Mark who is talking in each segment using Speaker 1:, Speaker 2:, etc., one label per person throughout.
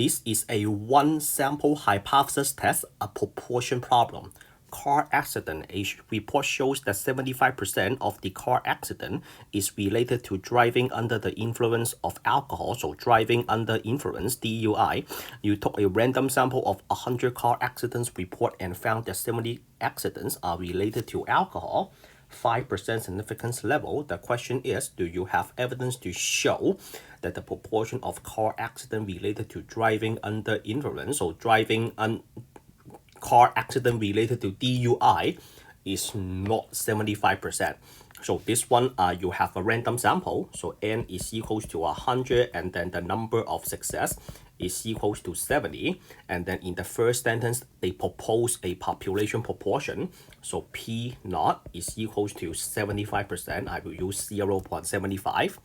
Speaker 1: this is a one sample hypothesis test, a proportion problem. Car accident. A report shows that 75% of the car accident is related to driving under the influence of alcohol. So driving under influence, DUI. You took a random sample of 100 car accidents report and found that 70 accidents are related to alcohol. 5% significance level. The question is, do you have evidence to show that the proportion of car accident related to driving under influence, or car accident related to DUI, is not 75%. So this one, you have a random sample. So n is equals to 100, and then the number of success is equals to 70. And then in the first sentence, they propose a population proportion. So P naught is equals to 75%. I will use 0.75.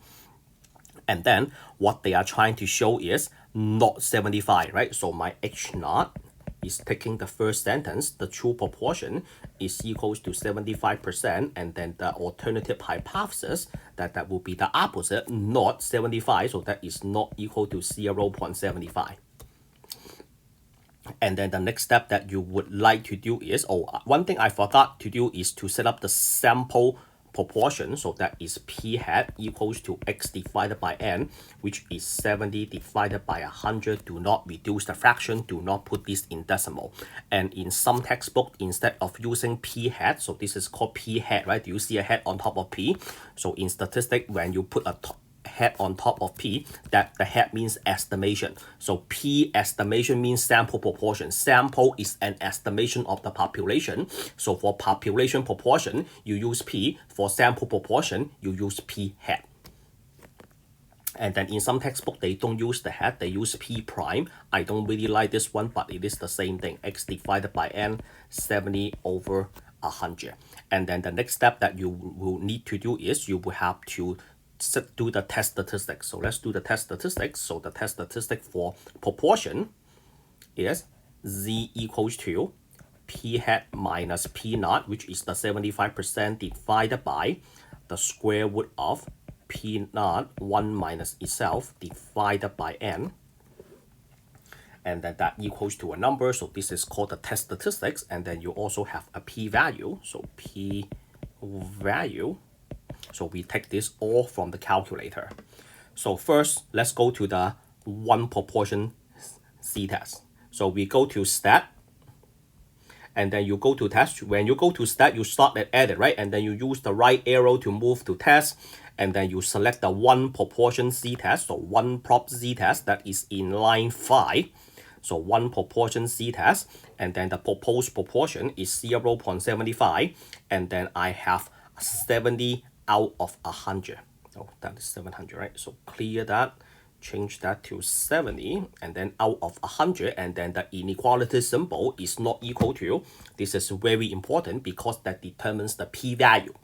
Speaker 1: And then what they are trying to show is not 75, right? So my H naught is taking the first sentence, the true proportion is equals to 75%, and then the alternative hypothesis that will be the opposite, not 75, so that is not equal to 0.75. And then the next step that you would like to do is, one thing I forgot to do is to set up the sample proportion. So that is P hat equals to X divided by N, which is 70 divided by 100. Do not reduce the fraction. Do not put this in decimal. And in some textbook, instead of using P hat, so this is called P hat, right? Do you see a hat on top of P? So in statistic, when you put a hat on top of P, that the hat means estimation. So P estimation means sample proportion. Sample is an estimation of the population. So for population proportion, you use P. For sample proportion, you use P hat. And then in some textbook, they don't use the hat, they use P prime. I don't really like this one, but it is the same thing. X divided by N, 70 over 100. And then the next step that you will need to do is you will have to do the test statistics. So let's do the test statistics. So the test statistic for proportion is Z equals to P hat minus P naught, which is the 75% divided by the square root of P naught 1 minus itself divided by N. And then that equals to a number. So this is called the test statistics. And then you also have a P value. So P value. So we take this all from the calculator. So first, let's go to the one proportion z-test. So we go to stat, and then you go to test. When you go to stat, you start at edit, right? And then you use the right arrow to move to test, and then you select the one proportion z-test, so one prop z-test that is in line 5. So one proportion z-test, and then the proposed proportion is 0.75, and then I have 70 out of 100. Oh, that is 700, right? So clear that, change that to 70, and then out of 100, and then the inequality symbol is not equal to. This is very important because that determines the p-value.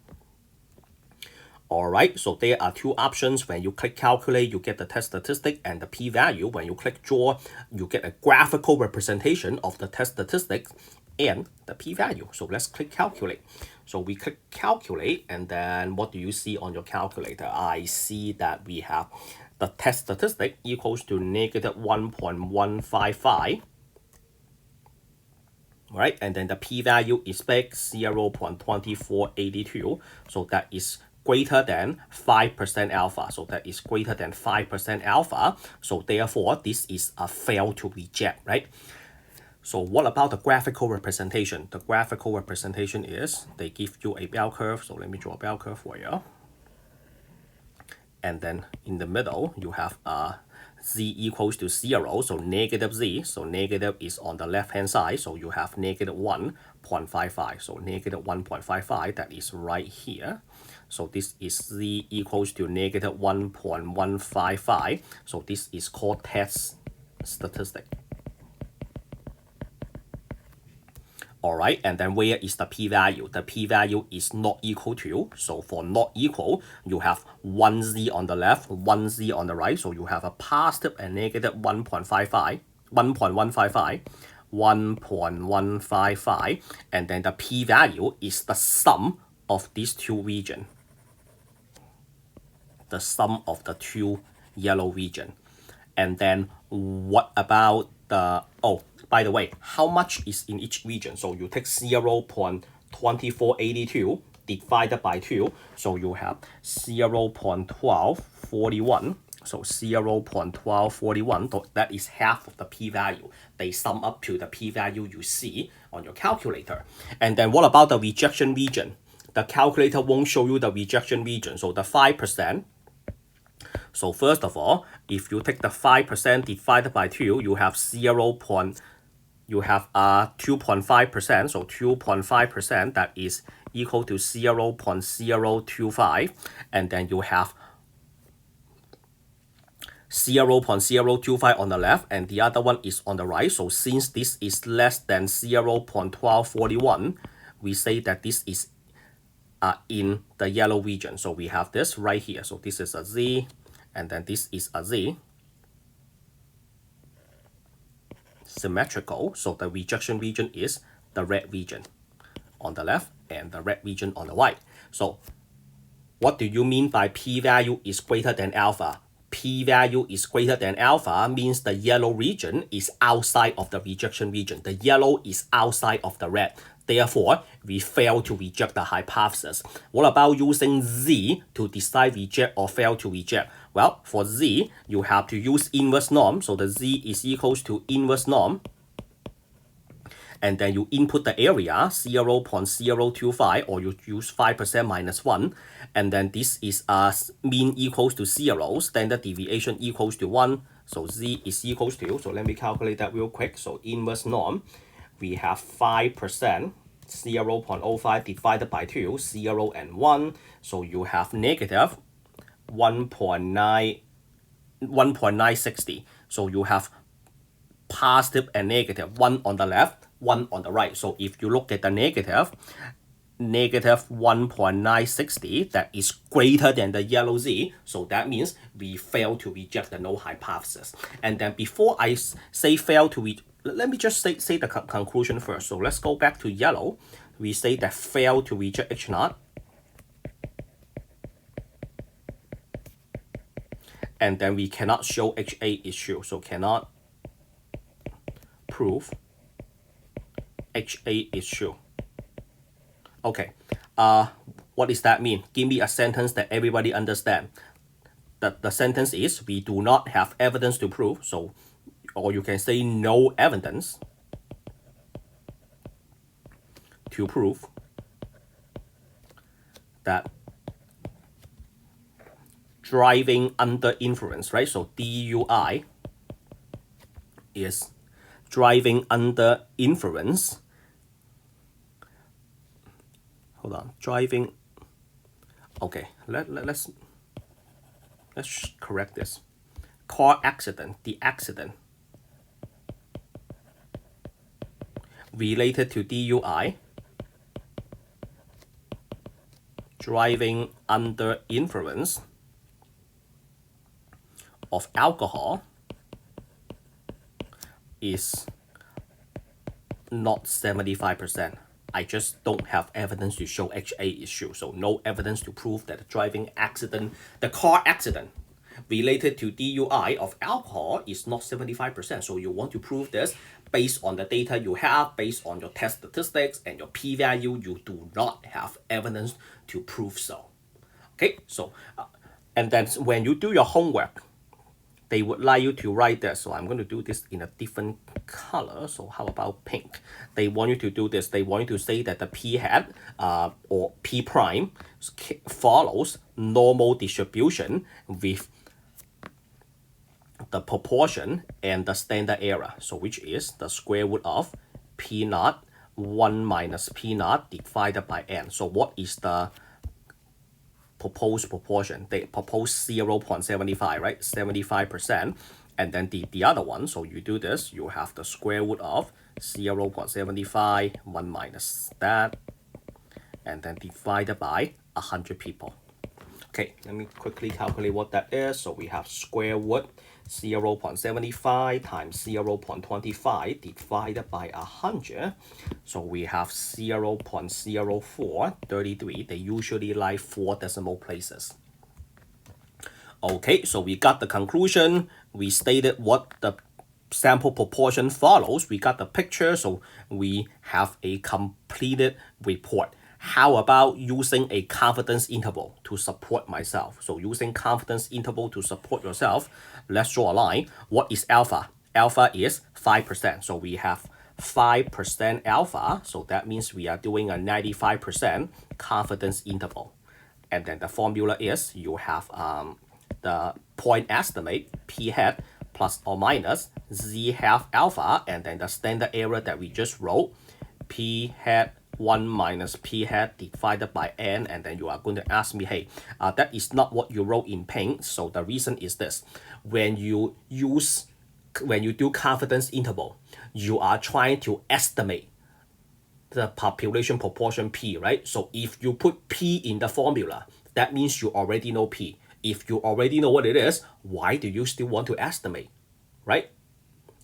Speaker 1: All right, so there are two options. When you click calculate, you get the test statistic and the p-value. When you click draw, you get a graphical representation of the test statistics and the p-value. So let's click calculate. So we click calculate, and then what do you see on your calculator? I see that we have the test statistic equals to negative 1.155. Right, and then the p-value is big, 0.2482. So that is greater than 5% alpha. So that is greater than 5% alpha. So therefore, this is a fail to reject, right? So what about the graphical representation? The graphical representation is they give you a bell curve. So let me draw a bell curve for you. And then in the middle, you have z equals to 0, so negative z. So negative is on the left-hand side. So you have negative 1.55. So negative 1.55, that is right here. So this is z equals to negative 1.155. So this is called test statistic. All right, and then where is the p-value? The p-value is not equal to. So for not equal, you have 1z on the left, 1z on the right. So you have a positive and negative 1.55, 1.155, and then the p-value is the sum of these two regions. The sum of the two yellow region. And then what about the, oh, by the way, how much is in each region? So you take 0.2482 divided by 2, so you have 0.1241. So 0.1241, that is half of the p-value. They sum up to the p-value you see on your calculator. And then what about the rejection region? The calculator won't show you the rejection region. So the 5%. So first of all, if you take the 5% divided by 2, you have 2.5%. So 2.5%, that is equal to 0.025. And then you have 0.025 on the left, and the other one is on the right. So since this is less than 0.1241, we say that this is in the yellow region. So we have this right here. So this is a Z, and then this is a Z. Symmetrical. So the rejection region is the red region on the left and the red region on the right. So what do you mean by p-value is greater than alpha? P-value is greater than alpha means the yellow region is outside of the rejection region. The yellow is outside of the red. Therefore, we fail to reject the hypothesis. What about using Z to decide reject or fail to reject? Well, for Z, you have to use inverse norm. So the Z is equals to inverse norm. And then you input the area, 0.025, or you use 5% minus 1. And then this is mean equals to 0, standard deviation equals to 1. So Z is equals to, so let me calculate that real quick. So inverse norm, we have 5%, 0.05 divided by 2, 0 and 1. So you have negative 1.960. So you have positive and negative, 1 on the left, 1 on the right. So if you look at the negative 1.960, that is greater than the yellow Z. So that means we fail to reject the null hypothesis. And then before I say fail to reject, let me just say the conclusion first. So let's go back to yellow. We say that fail to reject H naught. And then we cannot show HA is true. So cannot prove HA is true. Okay, what does that mean? Give me a sentence that everybody understands. The sentence is, we do not have evidence to prove. So, or you can say no evidence to prove that driving under influence, right? So DUI is driving under influence. Hold on, driving. Okay, let's correct this. Car accident, the accident related to DUI, driving under influence of alcohol, is not 75%. I just don't have evidence to show HA is true. So no evidence to prove that the driving accident, the car accident related to DUI of alcohol is not 75%. So you want to prove this based on the data you have, based on your test statistics and your p-value, you do not have evidence to prove so. Okay, so and then when you do your homework, they would like you to write this. So I'm going to do this in a different color. So how about pink? They want you to do this. They want you to say that the p hat or p prime follows normal distribution with the proportion and the standard error. So which is the square root of p naught 1 minus p naught divided by n. So what is the proposed proportion? They propose 0.75, right? 75%. And then the other one, so you do this, you have the square root of 0.75, 1 minus that, and then divided by 100 people. Okay, let me quickly calculate what that is. So we have square root 0.75 times 0.25 divided by 100. So we have 0.0433. They usually like 4 decimal places. Okay, so we got the conclusion. we stated what the sample proportion follows. We got the picture, so we have a completed report. How about using a confidence interval to support myself? So using confidence interval to support yourself, let's draw a line. What is alpha? Alpha is 5%. So we have 5% alpha. So that means we are doing a 95% confidence interval. And then the formula is you have the point estimate, p hat, plus or minus z half alpha, and then the standard error that we just wrote, p hat 1 minus p hat divided by n, and then you are going to ask me, hey, that is not what you wrote in Paint. So the reason is this: when you do confidence interval, you are trying to estimate the population proportion p, right? So if you put p in the formula, that means you already know p. If you already know what it is, why do you still want to estimate, right?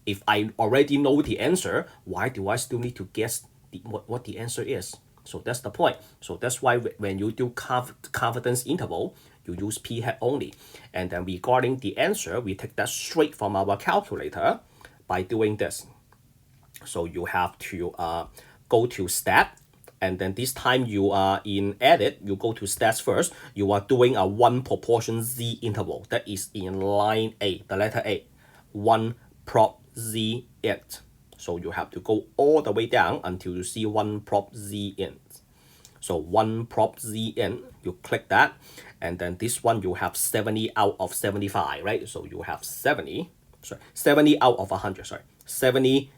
Speaker 1: If I already know the answer, why do I still need to guess what the answer is? So that's the point. So that's why when you do confidence interval, you use p hat only. And then regarding the answer, we take that straight from our calculator by doing this. So you have to go to stat, and then this time you are in edit, you go to stats first. You are doing a 1 proportion z interval. That is in line A, the letter A. 1 prop z int. So you have to go all the way down until you see 1 prop z int. So 1 prop z int, you click that, and then this one you have 70 out of 75, right? So you have 70 out of 100, 70,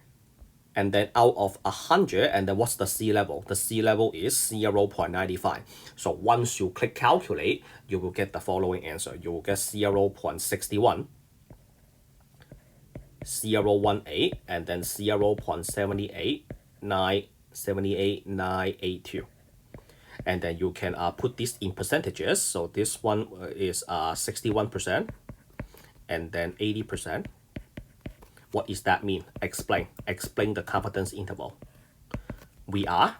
Speaker 1: and then out of 100, and then what's the C level? The C level is 0.95. So once you click calculate, you will get the following answer. You will get 0.61, 0.18, and then 0.78982. And then you can put this in percentages. So this one is 61%, and then 80%. What does that mean? Explain the confidence interval. We are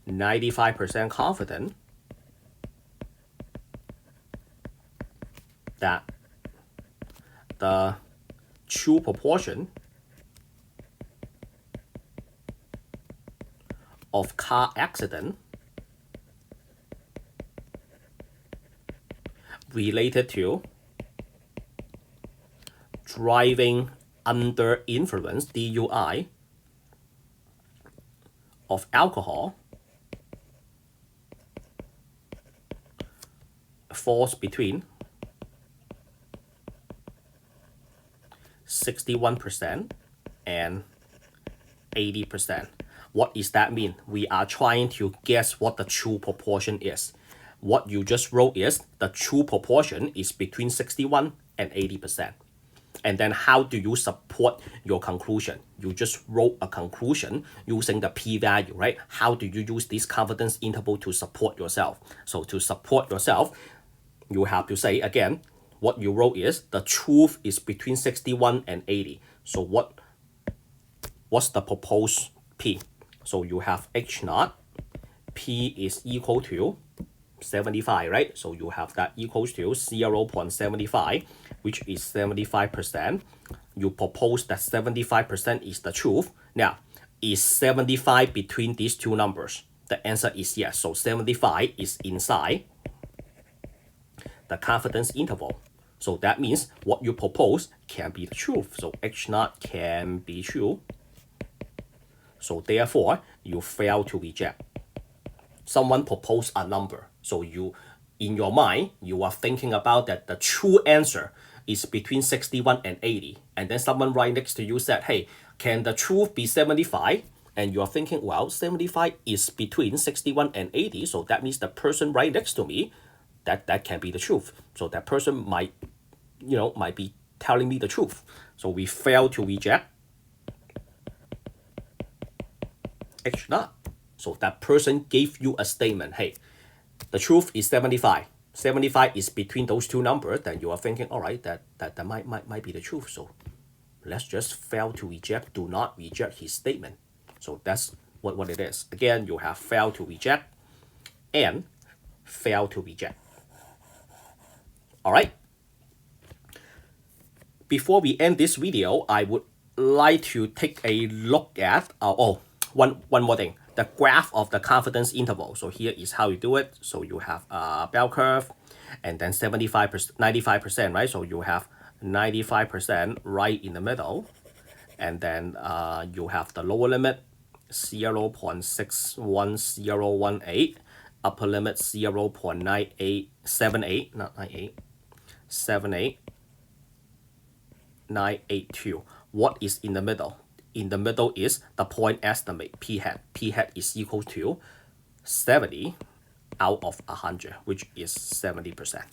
Speaker 1: 95% confident that the true proportion of car accident related to driving under influence, DUI, of alcohol falls between 61% and 80%. What does that mean? We are trying to guess what the true proportion is. What you just wrote is the true proportion is between 61 and 80%. And then how do you support your conclusion? You just wrote a conclusion using the p-value, right? How do you use this confidence interval to support yourself? So to support yourself, you have to say again, what you wrote is the truth is between 61 and 80. So what's the proposed p? So you have h naught, p is equal to 75, right? So you have that equals to 0.75, which is 75%. You propose that 75% is the truth. Now, is 75 between these two numbers? The answer is yes. So 75 is inside the confidence interval. So that means what you propose can be the truth. So h naught can be true. So therefore, you fail to reject. Someone proposed a number. So you, in your mind, you are thinking about that the true answer is between 61 and 80. And then someone right next to you said, hey, can the truth be 75? And you are thinking, well, 75 is between 61 and 80. So that means the person right next to me, that can be the truth. So that person might be telling me the truth. So we fail to reject h naught. So that person gave you a statement, hey, the truth is 75. 75 is between those two numbers. Then you are thinking, all right, that might be the truth. So let's just fail to reject, do not reject his statement. So that's what it is. Again, you have failed to reject and fail to reject. All right. before we end this video, I would like to take a look at one more thing, the graph of the confidence interval. So here is how you do it. So you have a bell curve and then 75%, 95%, right? So you have 95% right in the middle, and then you have the lower limit 0.61018, upper limit 0.9878, not 98, 78982. What is in the middle? In the middle is the point estimate, p hat. P hat is equal to 70 out of 100, which is 70%.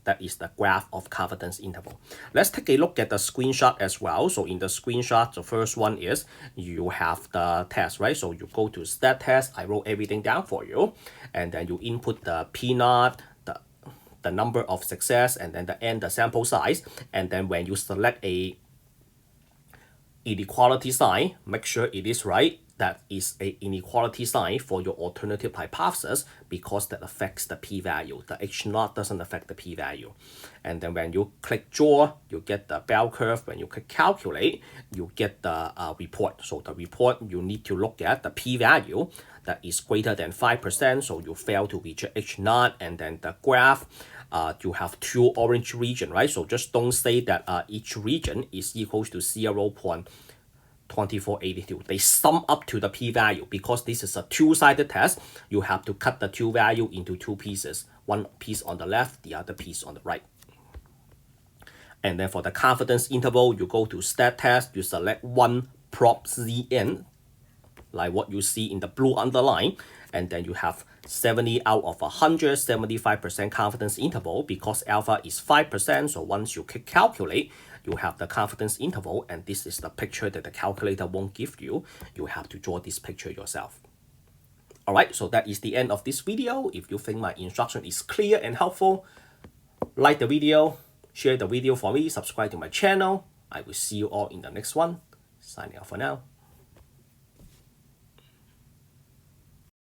Speaker 1: That is the graph of confidence interval. Let's take a look at the screenshot as well. So in the screenshot, the first one is you have the test, right? So you go to stat test. I wrote everything down for you. And then you input the p-naught, the number of success, and then the n, the sample size. And then when you select a inequality sign, make sure it is right. That is a inequality sign for your alternative hypothesis because that affects the p-value. The h0 doesn't affect the p-value. And then when you click draw, you get the bell curve. When you click calculate, you get the report. So the report, you need to look at the p-value that is greater than 5%. So you fail to reach h0. And then the graph, you have two orange region, right? So just don't say that each region is equals to 0.2482. They sum up to the p-value. Because this is a two-sided test, you have to cut the two value into two pieces. One piece on the left, the other piece on the right. And then for the confidence interval, you go to stat test, you select one prop ZN, like what you see in the blue underline, and then you have 70 out of 100, 75% confidence interval because alpha is 5%. So once you click calculate, you have the confidence interval, and this is the picture that the calculator won't give you. You have to draw this picture yourself. Alright, so that is the end of this video. If you think my instruction is clear and helpful, like the video, share the video for me, subscribe to my channel. I will see you all in the next one. Signing off for now.